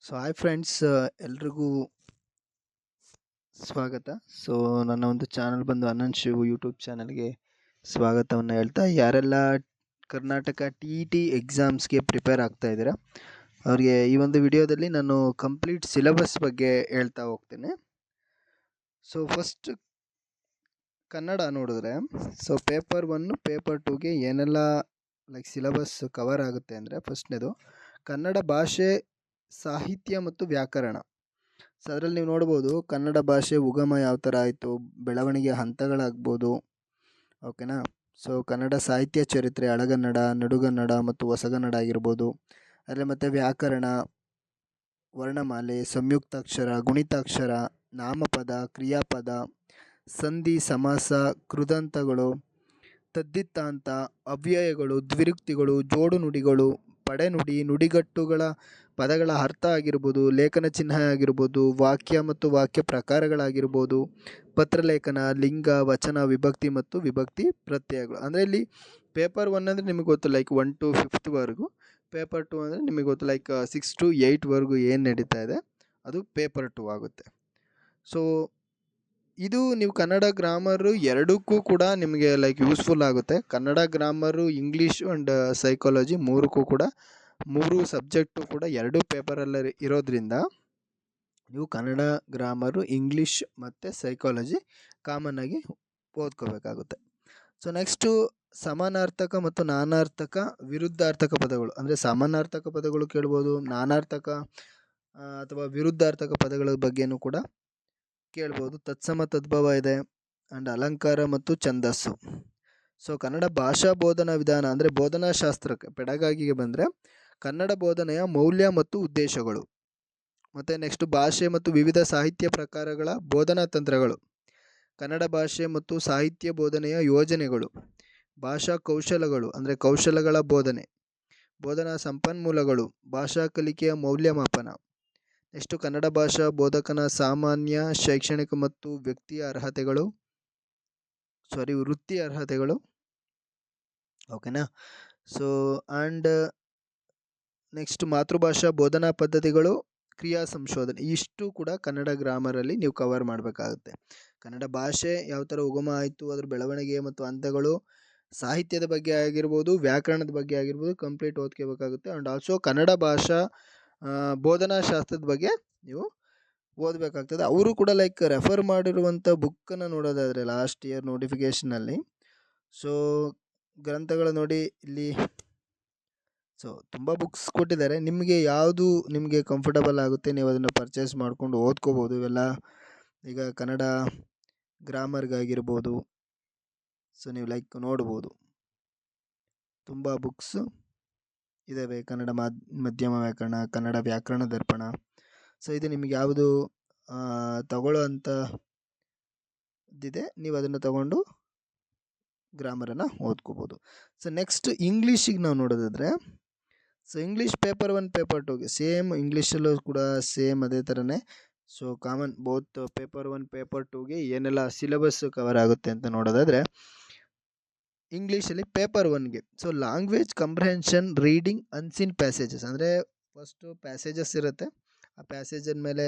So hi friends, ಎಲ್ರಿಗೂ ಸ್ವಾಗತ. So ನನ್ನ ಒಂದು ಚಾನಲ್ ಬಂದು ಅನಂತ್ ಶಿವ್ ಯೂಟ್ಯೂಬ್ ಚಾನಲ್ಗೆ ಸ್ವಾಗತವನ್ನು ಹೇಳ್ತಾ, ಯಾರೆಲ್ಲ ಕರ್ನಾಟಕ TET ಎಕ್ಸಾಮ್ಸ್ಗೆ ಪ್ರಿಪೇರ್ ಆಗ್ತಾ ಇದ್ದೀರಾ ಅವ್ರಿಗೆ ಈ ಒಂದು ವಿಡಿಯೋದಲ್ಲಿ ನಾನು ಕಂಪ್ಲೀಟ್ ಸಿಲೆಬಸ್ ಬಗ್ಗೆ ಹೇಳ್ತಾ ಹೋಗ್ತೇನೆ. ಸೊ ಫಸ್ಟ್ ಕನ್ನಡ ನೋಡಿದ್ರೆ, ಸೊ ಪೇಪರ್ 1 ಪೇಪರ್ 2ಗೆ ಏನೆಲ್ಲ ಸಿಲೆಬಸ್ ಕವರ್ ಆಗುತ್ತೆ ಅಂದರೆ, ಫಸ್ಟ್ನೇದು ಕನ್ನಡ ಭಾಷೆ, ಸಾಹಿತ್ಯ ಮತ್ತು ವ್ಯಾಕರಣ. ಸೊ ಅದರಲ್ಲಿ ನೀವು ನೋಡ್ಬೋದು ಕನ್ನಡ ಭಾಷೆ ಉಗಮ ಯಾವ ಥರ ಆಯಿತು, ಬೆಳವಣಿಗೆ ಹಂತಗಳಾಗ್ಬೋದು, ಓಕೆನಾ. ಸೊ ಕನ್ನಡ ಸಾಹಿತ್ಯ ಚರಿತ್ರೆ, ಹಳಗನ್ನಡ, ನಡುಗನ್ನಡ ಮತ್ತು ಹೊಸಗನ್ನಡ ಆಗಿರ್ಬೋದು. ಅದರಲ್ಲಿ ಮತ್ತು ವ್ಯಾಕರಣ, ವರ್ಣಮಾಲೆ, ಸಂಯುಕ್ತಾಕ್ಷರ, ಗುಣಿತಾಕ್ಷರ, ನಾಮಪದ, ಕ್ರಿಯಾಪದ, ಸಂಧಿ, ಸಮಾಸ, ಕೃದಂತಗಳು, ತದ್ದಿತ್ತಾಂತ, ಅವ್ಯಯಗಳು, ದ್ವಿರುಕ್ತಿಗಳು, ಜೋಡು ನುಡಿಗಳು, ಪಡೆನುಡಿ, ನುಡಿಗಟ್ಟುಗಳ ಪದಗಳ ಅರ್ಥ ಆಗಿರ್ಬೋದು, ಲೇಖನ ಚಿಹ್ನೆ ಆಗಿರ್ಬೋದು, ವಾಕ್ಯ ಮತ್ತು ವಾಕ್ಯ ಪ್ರಕಾರಗಳಾಗಿರ್ಬೋದು, ಪತ್ರಲೇಖನ, ಲಿಂಗ, ವಚನ, ವಿಭಕ್ತಿ ಮತ್ತು ವಿಭಕ್ತಿ ಪ್ರತ್ಯಯಗಳು. ಅಂದರೆ ಇಲ್ಲಿ ಪೇಪರ್ 1 ಅಂದರೆ ನಿಮಗೆ ಗೊತ್ತು 1 to 5th ಪೇಪರ್ 2 ಅಂದರೆ ನಿಮಗೆ ಗೊತ್ತು 6 to 8 ಏನು ನಡೀತಾ ಇದೆ ಅದು ಪೇಪರ್ 2 ಆಗುತ್ತೆ. ಸೊ ಇದು ನೀವು ಕನ್ನಡ ಗ್ರಾಮರು ಎರಡಕ್ಕೂ ಕೂಡ ನಿಮಗೆ ಯೂಸ್ಫುಲ್ ಆಗುತ್ತೆ. Kannada grammar, English and psychology ಮೂರಕ್ಕೂ ಕೂಡ, ಮೂರು ಸಬ್ಜೆಕ್ಟು ಕೂಡ ಎರಡು ಪೇಪರಲ್ಲಿ ಇರೋದ್ರಿಂದ ನೀವು ಕನ್ನಡ ಗ್ರಾಮರು, ಇಂಗ್ಲೀಷ್ ಮತ್ತು ಸೈಕಾಲಜಿ ಕಾಮನ್ನಾಗಿ ಓದ್ಕೋಬೇಕಾಗುತ್ತೆ. ಸೊ ನೆಕ್ಸ್ಟು ಸಮಾನಾರ್ಥಕ ಮತ್ತು ನಾನಾರ್ಥಕ, ವಿರುದ್ಧಾರ್ಥಕ ಪದಗಳು. ಅಂದರೆ ಸಮಾನಾರ್ಥಕ ಪದಗಳು ಕೇಳ್ಬೋದು, ನಾನಾರ್ಥಕ ಅಥವಾ ವಿರುದ್ಧಾರ್ಥಕ ಪದಗಳ ಬಗ್ಗೆನೂ ಕೂಡ ಕೇಳ್ಬೋದು. ತತ್ಸಮ ತದ್ಭವ ಇದೆ, ಆ್ಯಂಡ್ ಅಲಂಕಾರ ಮತ್ತು ಛಂದಸ್ಸು. ಸೊ ಕನ್ನಡ ಭಾಷಾ ಬೋಧನಾ ವಿಧಾನ ಅಂದರೆ ಬೋಧನಾಶಾಸ್ತ್ರಕ್ಕೆ, ಪೆಡಗಾಗಿಗೆ ಬಂದರೆ ಕನ್ನಡ ಬೋಧನೆಯ ಮೌಲ್ಯ ಮತ್ತು ಉದ್ದೇಶಗಳು. ಮತ್ತು ನೆಕ್ಸ್ಟ್ ಭಾಷೆ ಮತ್ತು ವಿವಿಧ ಸಾಹಿತ್ಯ ಪ್ರಕಾರಗಳ ಬೋಧನಾ ತಂತ್ರಗಳು, ಕನ್ನಡ ಭಾಷೆ ಮತ್ತು ಸಾಹಿತ್ಯ ಬೋಧನೆಯ ಯೋಜನೆಗಳು, ಭಾಷಾ ಕೌಶಲಗಳು ಅಂದರೆ ಕೌಶಲಗಳ ಬೋಧನೆ, ಬೋಧನಾ ಸಂಪನ್ಮೂಲಗಳು, ಭಾಷಾ ಕಲಿಕೆಯ ಮೌಲ್ಯಮಾಪನ. ನೆಕ್ಸ್ಟು ಕನ್ನಡ ಭಾಷಾ ಬೋಧಕನ ಸಾಮಾನ್ಯ ಶೈಕ್ಷಣಿಕ ಮತ್ತು ವೃತ್ತಿ ಅರ್ಹತೆಗಳು, ಓಕೆನಾ. ಸೊ ಆ್ಯಂಡ್ ನೆಕ್ಸ್ಟ್ ಮಾತೃಭಾಷಾ ಬೋಧನಾ ಪದ್ಧತಿಗಳು, ಕ್ರಿಯಾ ಸಂಶೋಧನೆ. ಇಷ್ಟು ಕೂಡ ಕನ್ನಡ ಗ್ರಾಮರಲ್ಲಿ ನೀವು ಕವರ್ ಮಾಡಬೇಕಾಗುತ್ತೆ. ಕನ್ನಡ ಭಾಷೆ ಯಾವ ಥರ ಉಗಮ ಆಯಿತು, ಅದರ ಬೆಳವಣಿಗೆ ಮತ್ತು ಹಂತಗಳು, ಸಾಹಿತ್ಯದ ಬಗ್ಗೆ ಆಗಿರ್ಬೋದು, ವ್ಯಾಕರಣದ ಬಗ್ಗೆ ಆಗಿರ್ಬೋದು, ಕಂಪ್ಲೀಟ್ ಓದ್ಕೋಬೇಕಾಗುತ್ತೆ. ಆ್ಯಂಡ್ ಆಲ್ಸೋ ಕನ್ನಡ ಭಾಷಾ ಬೋಧನಾಶಾಸ್ತ್ರದ ಬಗ್ಗೆ ನೀವು ಓದಬೇಕಾಗ್ತದೆ. ಅವರು ಕೂಡ ರೆಫರ್ ಮಾಡಿರುವಂಥ ಬುಕ್ಕನ್ನು ನೋಡೋದಾದರೆ ಲಾಸ್ಟ್ ಇಯರ್ ನೋಟಿಫಿಕೇಷನಲ್ಲಿ, ಸೊ ಗ್ರಂಥಗಳು ನೋಡಿ ಇಲ್ಲಿ. ಸೊ ತುಂಬ ಬುಕ್ಸ್ ಕೊಟ್ಟಿದ್ದಾರೆ, ನಿಮಗೆ ಯಾವುದು ನಿಮಗೆ ಕಂಫರ್ಟಬಲ್ ಆಗುತ್ತೆ ನೀವು ಅದನ್ನು ಪರ್ಚೇಸ್ ಮಾಡಿಕೊಂಡು ಓದ್ಕೋಬೋದು. ಇವೆಲ್ಲ ಈಗ ಕನ್ನಡ ಗ್ರಾಮರ್ಗಾಗಿರ್ಬೋದು. ಸೊ ನೀವು ನೋಡ್ಬೋದು ತುಂಬ ಬುಕ್ಸ್ ಇದ್ದಾವೆ. ಕನ್ನಡ ಮಧ್ಯಮ ವ್ಯಾಕರಣ, ಕನ್ನಡ ವ್ಯಾಕರಣ ದರ್ಪಣ. ಸೊ ಇದು ನಿಮಗೆ ಯಾವುದು ತಗೊಳ್ಳೋ ಅಂಥದ್ದಿದೆ, ನೀವು ಅದನ್ನು ತಗೊಂಡು ಗ್ರಾಮರನ್ನು ಓದ್ಕೋಬೋದು. ಸೊ ನೆಕ್ಸ್ಟ್ ಇಂಗ್ಲೀಷಿಗೆ ನಾವು ನೋಡೋದಾದರೆ, ಸೊ ಇಂಗ್ಲೀಷ್ ಪೇಪರ್ 1 ಪೇಪರ್ 2ಗೆ ಸೇಮ್, ಇಂಗ್ಲೀಷಲ್ಲೂ ಕೂಡ ಸೇಮ್ ಅದೇ ಥರನೇ. So common both paper 1 paper 2ಗೆ ಏನೆಲ್ಲ ಸಿಲೆಬಸ್ ಕವರ್ ಆಗುತ್ತೆ ಅಂತ ನೋಡೋದಾದರೆ, ಇಂಗ್ಲೀಷಲ್ಲಿ ಪೇಪರ್ 1ಗೆ so language comprehension, reading unseen passages. ಅಂದರೆ ಫಸ್ಟು ಪ್ಯಾಸೇಜಸ್ ಇರುತ್ತೆ, ಆ ಪ್ಯಾಸೇಜ್ ಮೇಲೆ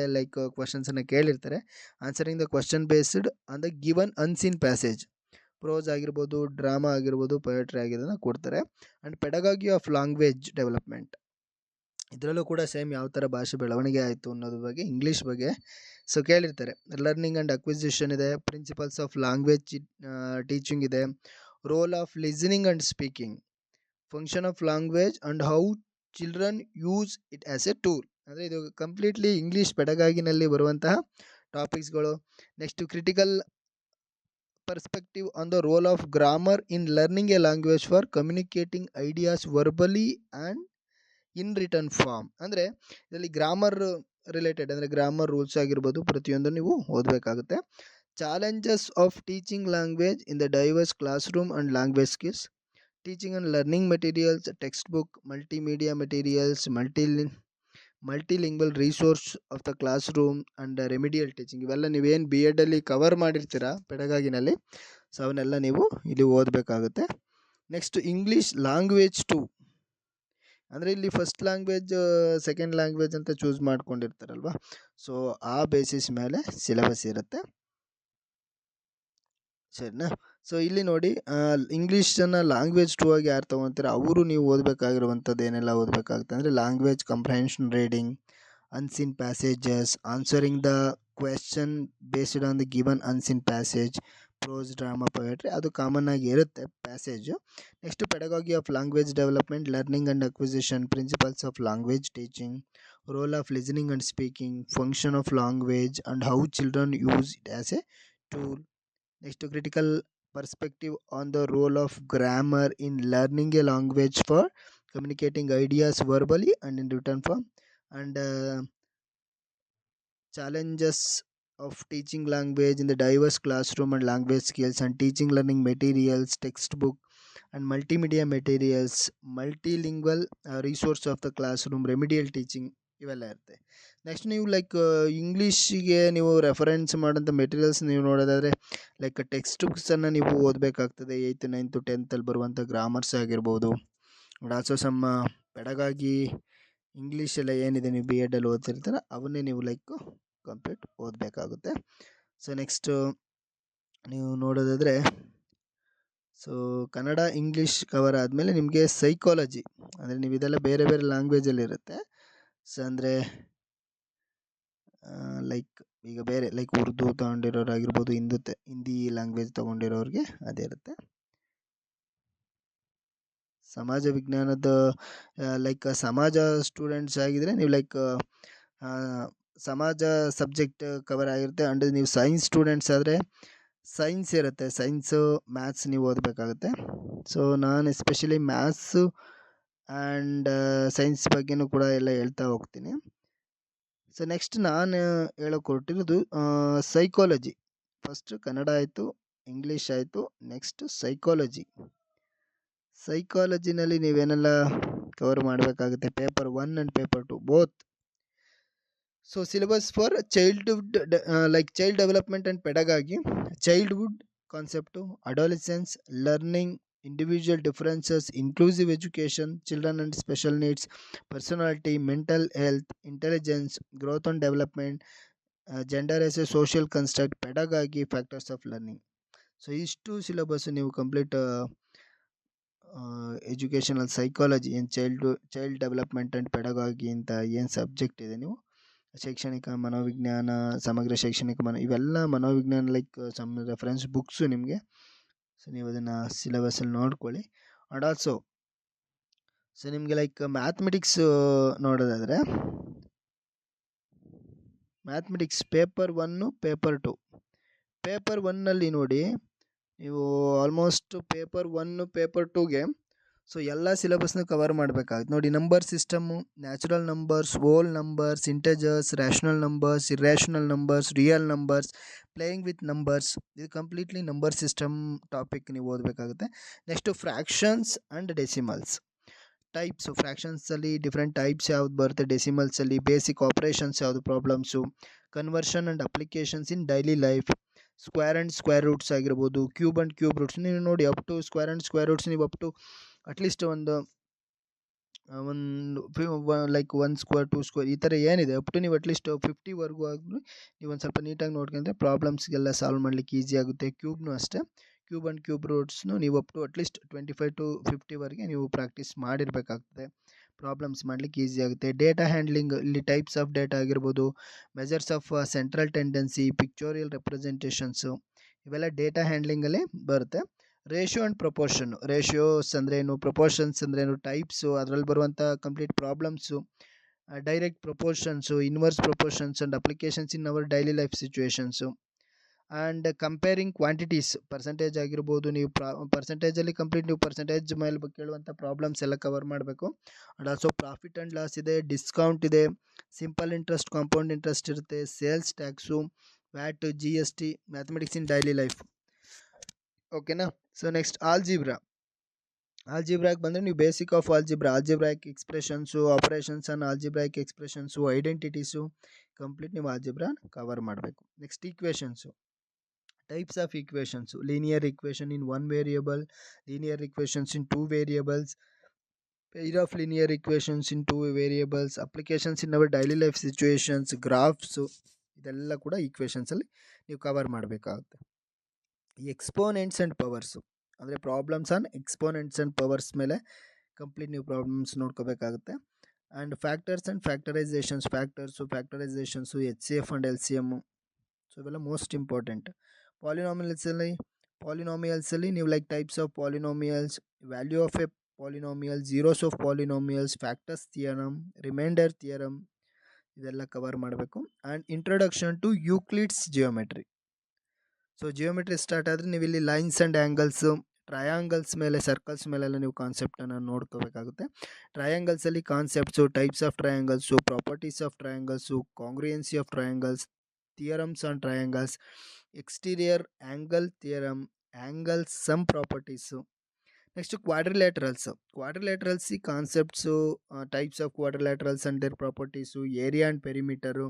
ಕ್ವಶನ್ಸನ್ನು ಕೇಳಿರ್ತಾರೆ. Answering the question based on the given unseen passage. Prose ಆಗಿರ್ಬೋದು, ಡ್ರಾಮಾ ಆಗಿರ್ಬೋದು, ಪೊಯೆಟ್ರಿ ಆಗಿರೋದನ್ನ ಕೊಡ್ತಾರೆ. And pedagogy of language development, ಇದರಲ್ಲೂ ಕೂಡ ಸೇಮ್ ಯಾವ ಥರ ಭಾಷೆ ಬೆಳವಣಿಗೆ ಆಯಿತು ಅನ್ನೋದ್ರ ಬಗ್ಗೆ, ಇಂಗ್ಲೀಷ್ ಬಗ್ಗೆ ಸೊ ಕೇಳಿರ್ತಾರೆ. ಲರ್ನಿಂಗ್ ಆ್ಯಂಡ್ ಅಕ್ವಿಸಿಷನ್ ಇದೆ, ಪ್ರಿನ್ಸಿಪಲ್ಸ್ ಆಫ್ ಲ್ಯಾಂಗ್ವೇಜ್ ಟೀಚಿಂಗ್ ಇದೆ, role of listening and speaking, function of language and how children use it as a tool. ಅಂದರೆ ಇದು ಕಂಪ್ಲೀಟ್ಲಿ ಇಂಗ್ಲೀಷ್ ಪೆಡಗಾಗಿನಲ್ಲಿ ಬರುವಂತಹ ಟಾಪಿಕ್ಸ್ಗಳು. Next critical perspective on the role of grammar in learning a language for communicating ideas verbally and in return form. ಅಂದರೆ ಇದರಲ್ಲಿ grammar related, ಅಂದರೆ grammar rules ಆಗಿರ್ಬೋದು, ಪ್ರತಿಯೊಂದು ನೀವು ಓದಬೇಕಾಗುತ್ತೆ. Challenges of teaching language in the diverse classroom and language skills, teaching and learning materials, textbook, multimedia materials, multilingual resource of the classroom and remedial teaching. ಇವೆಲ್ಲ ನೀವೇನು BEd cover ಮಾಡಿರ್ತೀರ ಪೆಡಗಾಗಿನಲ್ಲಿ, so ಅವನ್ನೆಲ್ಲ ನೀವು ಇಲ್ಲಿ ಓದಬೇಕಾಗುತ್ತೆ. Next English language 2 ಅಂದರೆ ಇಲ್ಲಿ first language second language ಅಂತ ಚೂಸ್ ಮಾಡ್ಕೊಂಡಿರ್ತಾರಲ್ವ, ಸೊ ಆ ಬೇಸಿಸ್ ಮೇಲೆ ಸಿಲೆಬಸ್ ಇರುತ್ತೆ, ಸರಿನಾ. ಸೊ ಇಲ್ಲಿ ನೋಡಿ, ಇಂಗ್ಲೀಷನ್ನು ಲ್ಯಾಂಗ್ವೇಜ್ 2 ಆಗಿ ಯಾರು ತೊಗೊತೀರ ಅವರು ನೀವು ಓದಬೇಕಾಗಿರುವಂಥದ್ದು ಏನೆಲ್ಲ ಓದಬೇಕಾಗುತ್ತೆ ಅಂದರೆ language comprehension reading, unseen passages, answering the question based on the given unseen passage, prose, drama, poetry, ಅದು ಕಾಮನ್ ಆಗಿ ಇರುತ್ತೆ passage. Next ಪೆಡಗಾಗಿ of language development, learning and acquisition, principles of language teaching, roll of listening and speaking, function of language and how children use it as a tool. Next critical perspective on the role of grammar in learning a language for communicating ideas verbally and in written form, and challenges of teaching language in the diverse classroom and language skills and teaching learning materials, textbook and multimedia materials, multilingual resource of the classroom, remedial teaching, ಇವೆಲ್ಲ ಇರುತ್ತೆ. Next ನೀವು like ಇಂಗ್ಲೀಷಿಗೆ ನೀವು reference ಮಾಡೋಂಥ materials ನೀವು ನೋಡೋದಾದರೆ like text ಬುಕ್ಸನ್ನು ನೀವು ಓದಬೇಕಾಗ್ತದೆ. 8th 9th 10th ಬರುವಂಥ grammars ಆಗಿರ್ಬೋದು, ಆಲ್ಸೋ ಸಮ್ ಪೆಡಗಾಗಿ ಇಂಗ್ಲೀಷೆಲ್ಲ ಏನಿದೆ ನೀವು BEdಲ್ಲಿ ಓದ್ತಿರ್ತೀರ ಅವನ್ನೇ ನೀವು ಲೈಕ್ ಕಂಪ್ಲೀಟ್ ಓದಬೇಕಾಗುತ್ತೆ. ಸೊ ನೆಕ್ಸ್ಟು ನೀವು ನೋಡೋದಾದರೆ, ಸೊ ಕನ್ನಡ ಇಂಗ್ಲೀಷ್ ಕವರ್ ಆದಮೇಲೆ ನಿಮಗೆ ಸೈಕಾಲಜಿ, ಅಂದರೆ ನೀವು ಇದೆಲ್ಲ ಬೇರೆ ಬೇರೆ ಲ್ಯಾಂಗ್ವೇಜಲ್ಲಿ ಇರುತ್ತೆ. ಸೊ ಅಂದರೆ ಲೈಕ್ ಈಗ ಬೇರೆ ಲೈಕ್ ಉರ್ದು ತೊಗೊಂಡಿರೋರಾಗಿರ್ಬೋದು, ಹಿಂದಿ ಲ್ಯಾಂಗ್ವೇಜ್ ತೊಗೊಂಡಿರೋರಿಗೆ ಅದೇ ಇರುತ್ತೆ. ಸಮಾಜ ವಿಜ್ಞಾನದ ಲೈಕ್ ಸಮಾಜ ಸ್ಟೂಡೆಂಟ್ಸ್ ಆಗಿದ್ರೆ ನೀವು ಲೈಕ್ ಸಮಾಜ ಸಬ್ಜೆಕ್ಟ್ ಕವರ್ ಆಗಿರುತ್ತೆ. ಅಂಡ್ ನೀವು ಸೈನ್ಸ್ ಸ್ಟೂಡೆಂಟ್ಸ್ ಆದರೆ ಸೈನ್ಸ್ ಇರುತ್ತೆ, ಸೈನ್ಸು ಮ್ಯಾಥ್ಸ್ ನೀವು ಓದಬೇಕಾಗುತ್ತೆ. ಸೊ ನಾನು ಎಸ್ಪೆಷಲಿ ಮ್ಯಾಥ್ಸು ಆ್ಯಂಡ್ ಸೈನ್ಸ್ ಬಗ್ಗೆನೂ ಕೂಡ ಎಲ್ಲ ಹೇಳ್ತಾ ಹೋಗ್ತೀನಿ. ಸೊ ನೆಕ್ಸ್ಟ್ ನಾನು ಹೇಳೋಕೆ ಹೊರಟಿರೋದು ಸೈಕಾಲಜಿ. ಫಸ್ಟ್ ಕನ್ನಡ ಆಯಿತು, ಇಂಗ್ಲೀಷ್ ಆಯಿತು, ನೆಕ್ಸ್ಟ್ ಸೈಕಾಲಜಿ. ಸೈಕಾಲಜಿನಲ್ಲಿ ನೀವೇನೆಲ್ಲ ಕವರ್ ಮಾಡಬೇಕಾಗುತ್ತೆ, paper 1 and paper 2 both. So syllabus for childhood like child development and pedagogy, childhood concept, adolescence, learning, individual differences, inclusive education, children and special needs, personality, mental health, intelligence, growth and development, gender as a social construct, pedagogy, factors of learning. So ಇಷ್ಟು syllabus ನೀವು complete educational psychology ಏನು child development and ಪೆಡಗಾಗಿ ಅಂತ ಏನು subject ಇದೆ, ನೀವು ಶೈಕ್ಷಣಿಕ ಮನೋವಿಜ್ಞಾನ, ಸಮಗ್ರ ಶೈಕ್ಷಣಿಕ ಇವೆಲ್ಲ ಮನೋವಿಜ್ಞಾನ ಲೈಕ್ ಸಮ್ ರೆಫರೆನ್ಸ್ ಬುಕ್ಸು ನಿಮಗೆ. ಸೊ ನೀವು ಅದನ್ನು ಸಿಲೆಬಸಲ್ಲಿ ನೋಡ್ಕೊಳ್ಳಿ. ಆ್ಯಂಡ್ ಆಲ್ಸೋ ಸೊ ನಿಮಗೆ ಲೈಕ್ ಮ್ಯಾಥಮೆಟಿಕ್ಸ್ ನೋಡೋದಾದರೆ, ಮ್ಯಾಥಮೆಟಿಕ್ಸ್ ಪೇಪರ್ 1 ಪೇಪರ್ 2. ಪೇಪರ್ 1ನಲ್ಲಿ ನೋಡಿ ನೀವು ಆಲ್ಮೋಸ್ಟ್ ಪೇಪರ್ 1 ಪೇಪರ್ 2ಗೆ ಸೊ ಎಲ್ಲ ಸಿಲೆಬಸ್ನ ಕವರ್ ಮಾಡಬೇಕಾಗುತ್ತೆ. ನೋಡಿ, number system, natural numbers, whole numbers, integers, rational numbers, irrational numbers, real numbers, playing with numbers, ಇದು ಕಂಪ್ಲೀಟ್ಲಿ ನಂಬರ್ ಸಿಸ್ಟಮ್ ಟಾಪಿಕ್ ನೀವು ಓದಬೇಕಾಗುತ್ತೆ. Next fractions and decimals types, ಫ್ರ್ಯಾಕ್ಷನ್ಸಲ್ಲಿ different types ಯಾವ್ದು ಬರುತ್ತೆ, ಡೆಸಿಮಲ್ಸಲ್ಲಿ ಬೇಸಿಕ್ ಆಪ್ರೇಷನ್ಸ್ ಯಾವುದು, problems, conversion and applications in daily life, square and square roots ಆಗಿರ್ಬೋದು, cube and cube roots. ನೀವು ನೋಡಿ up to square and square roots ನೀವು ಅಪ್ ಟು ಅಟ್ಲೀಸ್ಟ್ ಒಂದು like 1 square 2 square ಈ ಥರ ಏನಿದೆ ಅಪ್ ಟು ನೀವು ಅಟ್ಲೀಸ್ಟ್ 50ವರೆಗೂ ಆದರೂ ನೀವು ಒಂದು ಸ್ವಲ್ಪ ನೀಟಾಗಿ ನೋಡ್ಕೊಂಡ್ರೆ ಪ್ರಾಬ್ಲಮ್ಸ್ಗೆಲ್ಲ ಸಾಲ್ವ್ ಮಾಡಲಿಕ್ಕೆ ಈಸಿ ಆಗುತ್ತೆ. ಕ್ಯೂಬ್ನು ಅಷ್ಟೇ, ಕ್ಯೂಬ್ ಆ್ಯಂಡ್ ಕ್ಯೂಬ್ ರೂಟ್ಸ್ನು ನೀವು ಅಪ್ ಟು ಅಟ್ಲೀಸ್ಟ್ 25 to 50ವರೆಗೆ ನೀವು ಪ್ರಾಕ್ಟೀಸ್ ಮಾಡಿರಬೇಕಾಗ್ತದೆ, ಪ್ರಾಬ್ಲಮ್ಸ್ ಮಾಡಲಿಕ್ಕೆ ಈಸಿ ಆಗುತ್ತೆ. ಡೇಟಾ ಹ್ಯಾಂಡ್ಲಿಂಗ್, ಇಲ್ಲಿ ಟೈಪ್ಸ್ ಆಫ್ ಡೇಟಾ ಆಗಿರ್ಬೋದು, measures of central tendency, pictorial representations, ಇವೆಲ್ಲ ಡೇಟಾ ಹ್ಯಾಂಡ್ಲಿಂಗಲ್ಲೇ ಬರುತ್ತೆ. ರೇಷಿಯೋ ಆ್ಯಂಡ್ ಪ್ರಪೋರ್ಷನ್ನು, ರೇಷಿಯೋಸ್ ಅಂದ್ರೇನು, ಪ್ರಪೋರ್ಷನ್ಸ್ ಅಂದ್ರೇನು, ಟೈಪ್ಸು, ಅದರಲ್ಲಿ ಬರುವಂಥ complete problems, direct proportions, inverse proportions and applications in our daily life situations, and comparing quantities, percentage ಆಗಿರ್ಬೋದು, ನೀವು ಪರ್ಸೆಂಟೇಜಲ್ಲಿ ಕಂಪ್ಲೀಟ್ ನೀವು ಪರ್ಸೆಂಟೇಜ್ ಮೇಲೆ ಕೇಳುವಂಥ ಪ್ರಾಬ್ಲಮ್ಸ್ ಎಲ್ಲ ಕವರ್ ಮಾಡಬೇಕು. And also profit and loss ಇದೆ, ಡಿಸ್ಕೌಂಟ್ ಇದೆ, ಸಿಂಪಲ್ ಇಂಟ್ರೆಸ್ಟ್, ಕಾಂಪೌಂಡ್ ಇಂಟ್ರೆಸ್ಟ್ ಇರುತ್ತೆ, sales tax, VAT, GST, mathematics in daily life. ಓಕೆನಾ. ಸೊ ನೆಕ್ಸ್ಟ್ ಆಲ್ಜಿಬ್ರಾಗೆ ಬಂದರೆ ನೀವು basic of algebraic expressions, operations on algebraic expressions, identities, complete ನೀವು algebra cover ಮಾಡಬೇಕು. Next equations, types of equations, linear equation in 1 variable, linear equations in 2 variables, pair of linear equations in two variables, applications in our daily life situations, graphs, ಇದೆಲ್ಲ ಕೂಡ ಈಕ್ವೇಷನ್ಸಲ್ಲಿ ನೀವು cover ಮಾಡಬೇಕಾಗುತ್ತೆ. ಈ exponents and powers ಅಂದರೆ problems on exponents and powers ಮೇಲೆ complete ನೀವು problems ನೋಡ್ಕೋಬೇಕಾಗುತ್ತೆ. And factors and factorisation H C F and L C M, so ಇವೆಲ್ಲ ಮೋಸ್ಟ್ ಇಂಪಾರ್ಟೆಂಟ್. ಪಾಲಿನಾಮಿಯಲ್ಸಲ್ಲಿ ನೀವು like types of polynomials, value of a polynomial, zeros of polynomials, factors theorem, remainder theorem, ಇದೆಲ್ಲ cover ಮಾಡಬೇಕು. And introduction to Euclid's geometry. So geometry start ಆದರೆ ನೀವು ಇಲ್ಲಿ lines and angles, triangles ಮೇಲೆ, circles ಮೇಲೆಲ್ಲ ನೀವು ಕಾನ್ಸೆಪ್ಟನ್ನು ನೋಡ್ಕೋಬೇಕಾಗುತ್ತೆ. ಟ್ರಯಾಂಗಲ್ಸಲ್ಲಿ concepts, types of triangles, properties of triangles, congruency of triangles, theorems on triangles, exterior angle theorem, angles sum properties. Next quadrilaterals ಈ concepts, types of quadrilaterals and their properties, area and perimeter,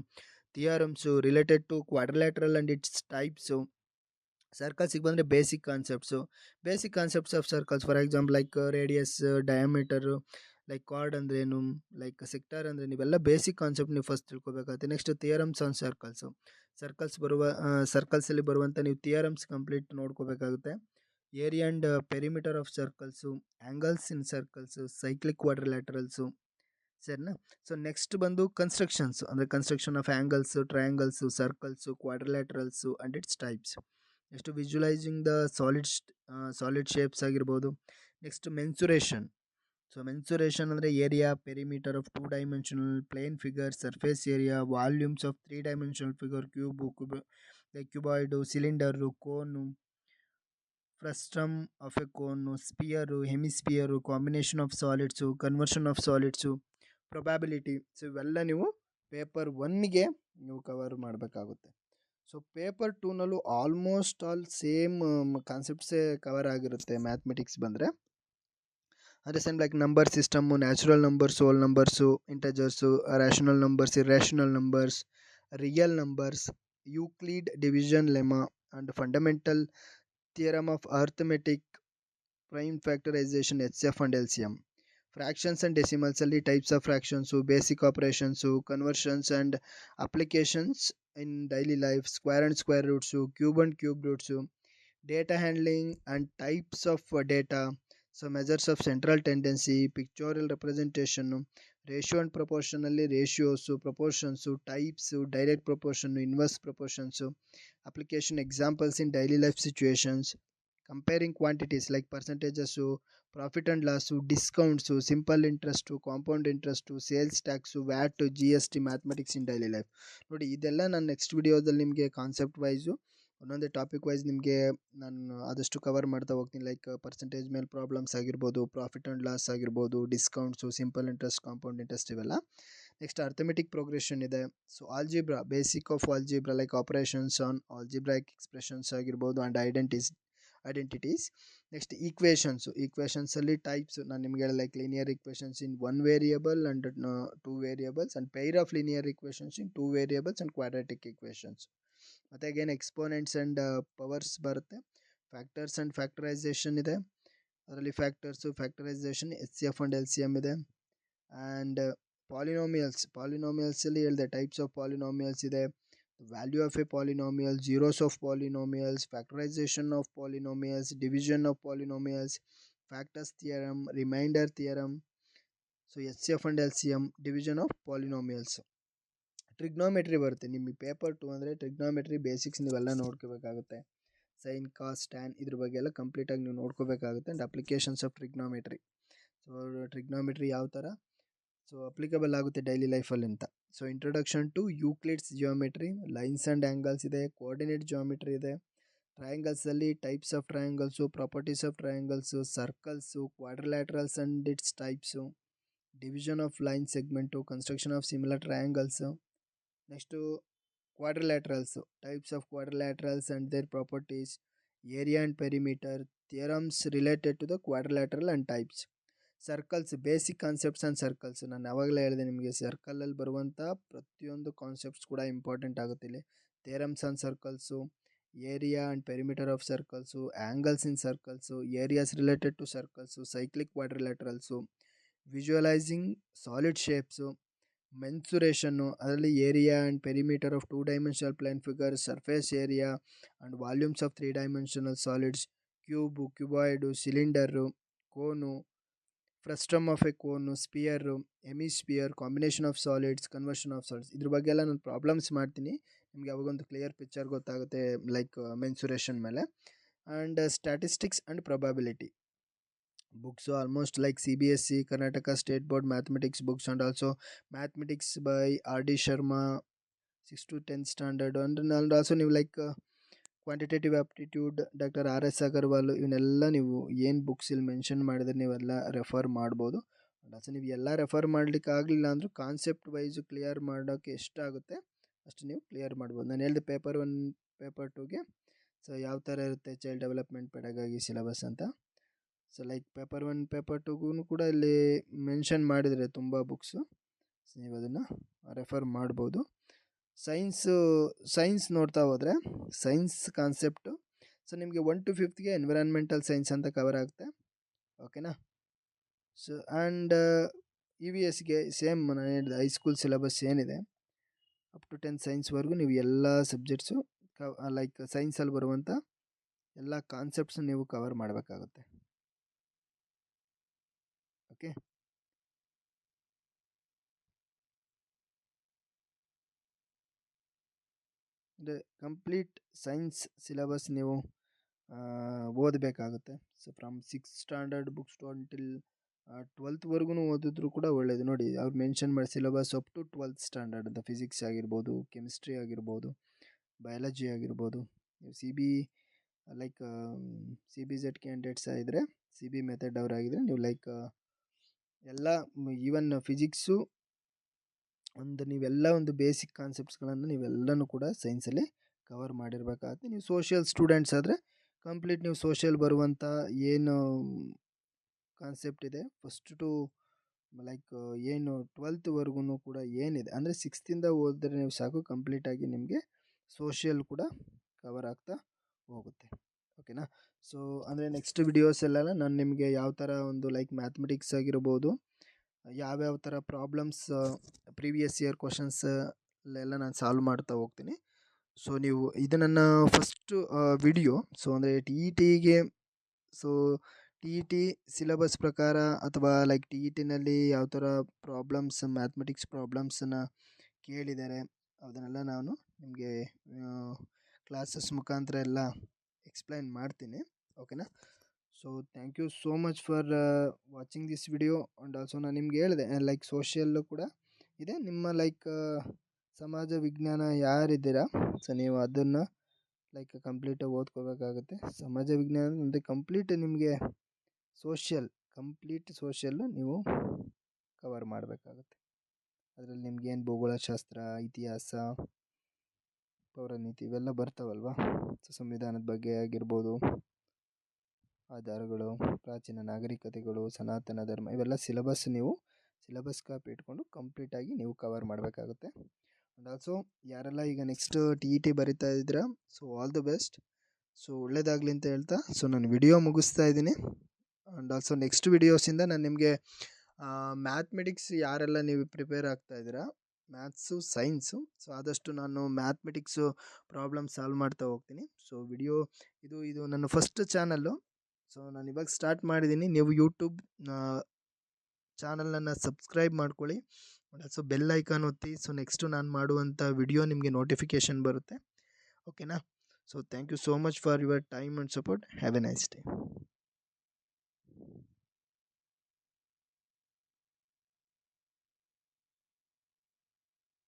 theorems related to quadrilateral and its types. ಸರ್ಕಲ್ಸಿಗೆ ಬಂದರೆ basic concepts of circles, for example like radius, diameter, like chord ಅಂದ್ರೇನು, like sector ಅಂದರೆ ನೀವೆಲ್ಲ basic concept ನೀವು first ತಿಳ್ಕೊಬೇಕಾಗುತ್ತೆ. Next theorems on ಸರ್ಕಲ್ಸಲ್ಲಿ ಬರುವಂಥ ನೀವು theorems complete ನೋಡ್ಕೋಬೇಕಾಗುತ್ತೆ. Area and perimeter of circles, angles in circles, cyclic quadrilaterals, ಸರಿನಾ. So next ಬಂದು ಕನ್ಸ್ಟ್ರಕ್ಷನ್ಸು, ಅಂದರೆ construction of angles, triangles, circles, quadrilaterals and its types. Next visualizing the solid shapes ಆಗಿರ್ಬೋದು. Next mensuration. So mensuration ಅಂದರೆ area, perimeter of 2 dimensional, plane figure, surface area, volumes of 3 dimensional figure, cuboid, cylinder, cone, frustum of a cone, sphere, hemisphere, combination of solids, conversion of ಸಾಲಿಡ್ಸು, probability. So ಇವೆಲ್ಲ ನೀವು paper 1ಗೆ ನೀವು cover ಮಾಡಬೇಕಾಗುತ್ತೆ. So paper 2ನಲ್ಲೂ almost all same ಕಾನ್ಸೆಪ್ಟ್ಸೇ cover ಆಗಿರುತ್ತೆ mathematics ಬಂದರೆ. ಅಂದರೆ same like number system, natural numbers, whole numbers, integers, rational numbers, irrational numbers, real numbers, Euclid division lemma and fundamental theorem of arithmetic, prime factorisation, H F and L C M. Fractions and ಡೆಸಿಮಲ್ಸಲ್ಲಿ types of fractions, basic operations, conversions and applications in daily life, square and square roots, cube and cube roots, data handling and types of data, so measures of central tendency, pictorial representation, ratio and ಪ್ರಪೋರ್ಷನಲ್ಲಿ ratios, proportions, types, direct proportion, inverse proportions, application examples in daily life situations, comparing quantities like percentages, profit and loss, discounts, simple interest, compound interest, sales tax, VAT, GST, mathematics in daily life. ನೋಡಿ ಇದೆಲ್ಲ ನಾನು next ವಿಡಿಯೋದಲ್ಲಿ ನಿಮಗೆ concept wise ಒಂದೊಂದೇ topic wise ನಿಮಗೆ ನಾನು ಆದಷ್ಟು cover ಮಾಡ್ತಾ ಹೋಗ್ತೀನಿ. ಲೈಕ್ ಪರ್ಸೆಂಟೇಜ್ ಮೇಲೆ ಪ್ರಾಬ್ಲಮ್ಸ್ ಆಗಿರ್ಬೋದು, ಪ್ರಾಫಿಟ್ ಆ್ಯಂಡ್ ಲಾಸ್ ಆಗಿರ್ಬೋದು, discounts, simple interest, compound interest, ಇವೆಲ್ಲ. ನೆಕ್ಸ್ಟ್ ಅರ್ಥಮೆಟಿಕ್ ಪ್ರೋಗ್ರೆಷನ್ ಇದೆ. So algebra, basic of algebra like operations on algebraic expressions ಆಗಿರ್ಬೋದು ಆ್ಯಂಡ್ ಐಡೆಂಟಿಟೀಸ್. ನೆಕ್ಸ್ಟ್ ಈಕ್ವೇಷನ್ಸಲ್ಲಿ ಟೈಪ್ಸ್ ನಾನು ನಿಮಗೆ like linear equations in 1 variable and 2 variables and pair of linear equations in 2 variables and quadratic equations. ಮತ್ತು again exponents and powers ಬರುತ್ತೆ. Factors and factorisation ಇದೆ. ಅದರಲ್ಲಿ factorisation H C F and L C M ಇದೆ. And ಪಾಲಿನಾಮಿಯಲ್ಸಲ್ಲಿ ಹೇಳಿದೆ types of polynomials ಇದೆ. Value of a polynomial, zeros of polynomials, factorisation of polynomials, division of polynomials, factors theorem, remainder theorem. So H C F and L C M, division of polynomials. Trigonometry ಬರುತ್ತೆ ನಿಮಗೆ paper 2 ಅಂದರೆ trigonometry basics ನೀವೆಲ್ಲ ನೋಡ್ಕೋಬೇಕಾಗುತ್ತೆ. Sign, ಕಾಸ್, tan ಇದ್ರ ಬಗ್ಗೆ ಎಲ್ಲ ಕಂಪ್ಲೀಟಾಗಿ ನೀವು ನೋಡ್ಕೋಬೇಕಾಗುತ್ತೆ. And applications of trigonometry. So trigonometry ಯಾವ ಥರ ಸೊ ಅಪ್ಲಿಕಬಲ್ ಆಗುತ್ತೆ ಡೈಲಿ ಲೈಫಲ್ಲಿ ಅಂತ. So introduction to Euclid's geometry, lines and angles ಇದೆ, ಕೋಆರ್ಡಿನೇಟ್ ಜಿಯೋಮೆಟ್ರಿ ಇದೆ. ಟ್ರಯಾಂಗಲ್ಸಲ್ಲಿ types of triangles, properties of triangles, circles, quadrilaterals and its types, division of line segment, construction of similar triangles. Next quadrilaterals, types of quadrilaterals and their properties, area and perimeter, theorems related to the quadrilateral and types. Circles, basic concepts and circles. ನಾನು ಯಾವಾಗಲೇ ಹೇಳಿದೆ ನಿಮಗೆ ಸರ್ಕಲಲ್ಲಿ ಬರುವಂಥ ಪ್ರತಿಯೊಂದು concepts ಕೂಡ important ಆಗುತ್ತೆ ಇಲ್ಲಿ. Theorems on circles, area and perimeter of circles, angles in circles, areas related to circles, cyclic quadrilaterals, visualizing solid shapes, mensuration ಅದರಲ್ಲಿ area and perimeter of 2 dimensional plane figure, surface area and volumes of 3 dimensional solids, cube, cuboid, cylinder, cone, frustum of a cone, sphere, hemisphere, combination of solids, conversion of solids. ಇದ್ರ ಬಗ್ಗೆ ಎಲ್ಲ ನಾನು problems ಮಾಡ್ತೀನಿ, ನಿಮಗೆ ಅವಾಗೊಂದು clear picture ಗೊತ್ತಾಗುತ್ತೆ like mensuration ಮೇಲೆ. And statistics and probability books almost like CBSE, Karnataka State Board Mathematics books, and also Mathematics by R.D. Sharma 6 to 10 standard, and also ನೀವು like quantitative aptitude doctor R.S. Agarwal, ಇವನ್ನೆಲ್ಲ ನೀವು ಏನು books ಇಲ್ಲಿ mention ಮಾಡಿದ್ರೆ ನೀವೆಲ್ಲ refer ಮಾಡ್ಬೋದು. Also ನೀವು ಎಲ್ಲ ರೆಫರ್ ಮಾಡ್ಲಿಕ್ಕೆ ಆಗಲಿಲ್ಲ ಅಂದರೂ ಕಾನ್ಸೆಪ್ಟ್ ವೈಸು ಕ್ಲಿಯರ್ ಮಾಡೋಕ್ಕೆ ಎಷ್ಟಾಗುತ್ತೆ ಅಷ್ಟು ನೀವು ಕ್ಲಿಯರ್ ಮಾಡ್ಬೋದು. ನಾನು ಹೇಳಿದೆ ಪೇಪರ್ 1 ಪೇಪರ್ 2ಗೆ ಸೊ ಯಾವ ಥರ ಇರುತ್ತೆ ಚೈಲ್ಡ್ ಡೆವಲಪ್ಮೆಂಟ್ ಪೆಡಗಾಗಿ ಸಿಲೆಬಸ್ ಅಂತ. ಸೊ ಲೈಕ್ ಪೇಪರ್ 1 ಪೇಪರ್ 2ಗೂ ಕೂಡ ಇಲ್ಲಿ ಮೆನ್ಷನ್ ಮಾಡಿದರೆ ತುಂಬ ಬುಕ್ಸು, ನೀವು ಅದನ್ನು ರೆಫರ್ ಮಾಡ್ಬೋದು. ಸೈನ್ಸ್ ನೋಡ್ತಾ ಹೋದರೆ ಸೈನ್ಸ್ ಕಾನ್ಸೆಪ್ಟು ಸೊ ನಿಮಗೆ 1 to 5ಗೆ ಎನ್ವಿರಾನ್ಮೆಂಟಲ್ ಸೈನ್ಸ್ ಅಂತ ಕವರ್ ಆಗುತ್ತೆ, ಓಕೆನಾ. ಸೊ ಆ್ಯಂಡ್ EVSಗೆ ಸೇಮ್ ನಾನು ಹೇಳಿದೆ ಹೈಸ್ಕೂಲ್ ಸಿಲೆಬಸ್ ಏನಿದೆ ಅಪ್ ಟು 10 ಸೈನ್ಸ್ವರೆಗೂ ನೀವು ಎಲ್ಲ ಸಬ್ಜೆಕ್ಟ್ಸು ಲೈಕ್ ಸೈನ್ಸಲ್ಲಿ ಬರುವಂಥ ಎಲ್ಲ ಕಾನ್ಸೆಪ್ಟ್ಸು ನೀವು ಕವರ್ ಮಾಡಬೇಕಾಗುತ್ತೆ, ಓಕೆ. ಅಂದರೆ ಕಂಪ್ಲೀಟ್ ಸೈನ್ಸ್ ಸಿಲೆಬಸ್ ನೀವು ಓದಬೇಕಾಗುತ್ತೆ. So from 6th standard books to until 12th ಓದಿದ್ರು ಕೂಡ ಒಳ್ಳೆಯದು. ನೋಡಿ ಅವ್ರು ಮೆನ್ಷನ್ ಮಾಡಿ syllabus up to 12th standard ಅಂತ, ಫಿಸಿಕ್ಸ್ ಆಗಿರ್ಬೋದು, ಕೆಮಿಸ್ಟ್ರಿ ಆಗಿರ್ಬೋದು, ಬಯಾಲಜಿ ಆಗಿರ್ಬೋದು. ನೀವು ಲೈಕ್ CBZ ಕ್ಯಾಂಡಿಡೇಟ್ಸ್ ಆಗಿದ್ದರೆ CB ಮೆಥಡ್ ಅವರಾಗಿದ್ದರೆ ನೀವು ಲೈಕ್ ಎಲ್ಲ ಈವನ್ ಫಿಸಿಕ್ಸು ನೀವೆಲ್ಲ ಒಂದು ಬೇಸಿಕ್ ಕಾನ್ಸೆಪ್ಟ್ಸ್ಗಳನ್ನು ನೀವೆಲ್ಲನೂ ಕೂಡ ಸೈನ್ಸಲ್ಲಿ ಕವರ್ ಮಾಡಿರಬೇಕಾಗುತ್ತೆ. ನೀವು ಸೋಷಿಯಲ್ ಸ್ಟೂಡೆಂಟ್ಸ್ ಆದರೆ ಕಂಪ್ಲೀಟ್ ನೀವು ಸೋಷಿಯಲ್ ಬರುವಂಥ ಏನು ಕಾನ್ಸೆಪ್ಟ್ ಇದೆ ಫಸ್ಟ್ ಟು ಲೈಕ್ ಏನು 12th ಕೂಡ ಏನಿದೆ ಅಂದರೆ 6th ಓದಿದ್ರೆ ನೀವು ಸಾಕು, ಕಂಪ್ಲೀಟಾಗಿ ನಿಮಗೆ ಸೋಷಿಯಲ್ ಕೂಡ ಕವರ್ ಆಗ್ತಾ ಹೋಗುತ್ತೆ, ಓಕೆನಾ. ಸೊ ಅಂದರೆ ನೆಕ್ಸ್ಟ್ ವಿಡಿಯೋಸ್ ಎಲ್ಲ ನಾನು ನಿಮಗೆ ಯಾವ ಥರ ಒಂದು ಲೈಕ್ ಮ್ಯಾಥಮೆಟಿಕ್ಸ್ ಆಗಿರ್ಬೋದು, ಯಾವ್ಯಾವ ಥರ ಪ್ರಾಬ್ಲಮ್ಸ್ ಪ್ರೀವಿಯಸ್ ಇಯರ್ ಕ್ವಶನ್ಸ್ ಎಲ್ಲ ನಾನು ಸಾಲ್ವ್ ಮಾಡ್ತಾ ಹೋಗ್ತೀನಿ. ಸೊ ನೀವು ಇದು ನನ್ನ ಫಸ್ಟು ವಿಡಿಯೋ. ಸೊ ಅಂದರೆ TETಗೆ ಸೊ TET ಸಿಲೆಬಸ್ ಪ್ರಕಾರ ಅಥವಾ ಲೈಕ್ TETನಲ್ಲಿ ಯಾವ ಥರ ಪ್ರಾಬ್ಲಮ್ಸ್ ಮ್ಯಾಥಮೆಟಿಕ್ಸ್ ಪ್ರಾಬ್ಲಮ್ಸನ್ನು ಕೇಳಿದ್ದಾರೆ ಅದನ್ನೆಲ್ಲ ನಾನು ನಿಮಗೆ ಕ್ಲಾಸಸ್ ಮುಖಾಂತರ ಎಲ್ಲ ಎಕ್ಸ್ಪ್ಲೈನ್ ಮಾಡ್ತೀನಿ, ಓಕೆನಾ. So thank you so much for watching this video. And also ನಾನು ನಿಮ್ಗೆ ಹೇಳಿದೆ ಲೈಕ್ ಸೋಷಿಯಲ್ಲು ಕೂಡ ಇದೆ, ನಿಮ್ಮ ಲೈಕ್ ಸಮಾಜ ವಿಜ್ಞಾನ ಯಾರಿದ್ದೀರಾ ಸೊ ನೀವು ಅದನ್ನು ಲೈಕ್ ಕಂಪ್ಲೀಟಾಗಿ ಓದ್ಕೋಬೇಕಾಗುತ್ತೆ. ಸಮಾಜ ವಿಜ್ಞಾನ ಅಂದರೆ ಕಂಪ್ಲೀಟ್ ನಿಮಗೆ ಕಂಪ್ಲೀಟ್ ಸೋಷಿಯಲ್ಲು ನೀವು ಕವರ್ ಮಾಡಬೇಕಾಗುತ್ತೆ. ಅದರಲ್ಲಿ ನಿಮ್ಗೇನು ಭೂಗೋಳಶಾಸ್ತ್ರ, ಇತಿಹಾಸ, ಪೌರನೀತಿ ಇವೆಲ್ಲ ಬರ್ತಾವಲ್ವ. ಸೊ ಸಂವಿಧಾನದ ಬಗ್ಗೆ ಆಗಿರ್ಬೋದು, ಆಧಾರಗಳು, ಪ್ರಾಚೀನ ನಾಗರಿಕತೆಗಳು, ಸನಾತನ ಧರ್ಮ, ಇವೆಲ್ಲ ಸಿಲೆಬಸ್ ಕಾಪಿ ಇಟ್ಕೊಂಡು ಕಂಪ್ಲೀಟಾಗಿ ನೀವು ಕವರ್ ಮಾಡಬೇಕಾಗುತ್ತೆ. ಆ್ಯಂಡ್ ಆಲ್ಸೋ ಯಾರೆಲ್ಲ ಈಗ ನೆಕ್ಸ್ಟ್ TET ಬರಿತಾ ಇದ್ದೀರಾ so all the best. So ಒಳ್ಳೇದಾಗಲಿ ಅಂತ ಹೇಳ್ತಾ ಸೊ ನಾನು ವಿಡಿಯೋ ಮುಗಿಸ್ತಾ ಇದ್ದೀನಿ. ಆ್ಯಂಡ್ ಆಲ್ಸೋ ನೆಕ್ಸ್ಟ್ ವಿಡಿಯೋಸಿಂದ ನಾನು ನಿಮಗೆ ಮ್ಯಾಥಮೆಟಿಕ್ಸ್ ಯಾರೆಲ್ಲ ನೀವು ಪ್ರಿಪೇರ್ ಆಗ್ತಾ ಇದ್ದೀರಾ ಮ್ಯಾಥ್ಸು ಸೈನ್ಸು ಸೊ ಆದಷ್ಟು ನಾನು ಮ್ಯಾಥಮೆಟಿಕ್ಸು ಪ್ರಾಬ್ಲಮ್ ಸಾಲ್ವ್ ಮಾಡ್ತಾ ಹೋಗ್ತೀನಿ. ಸೊ ವಿಡಿಯೋ ಇದು ನನ್ನ ಫಸ್ಟ್ ಚಾನಲ್ಲು. ಸೊ ನಾನು ಇವಾಗ ಸ್ಟಾರ್ಟ್ ಮಾಡಿದ್ದೀನಿ. ನೀವು ಯೂಟ್ಯೂಬ್ ಚಾನಲನ್ನು ಸಬ್ಸ್ಕ್ರೈಬ್ ಮಾಡ್ಕೊಳ್ಳಿ, ಸೊ ಬೆಲ್ ಐಕಾನ್ ಒತ್ತಿ. ಸೊ ನೆಕ್ಸ್ಟು ನಾನು ಮಾಡುವಂಥ ವಿಡಿಯೋ ನಿಮಗೆ ನೋಟಿಫಿಕೇಷನ್ ಬರುತ್ತೆ, ಓಕೆನಾ. So thank you so much for your time and support. Have a nice day.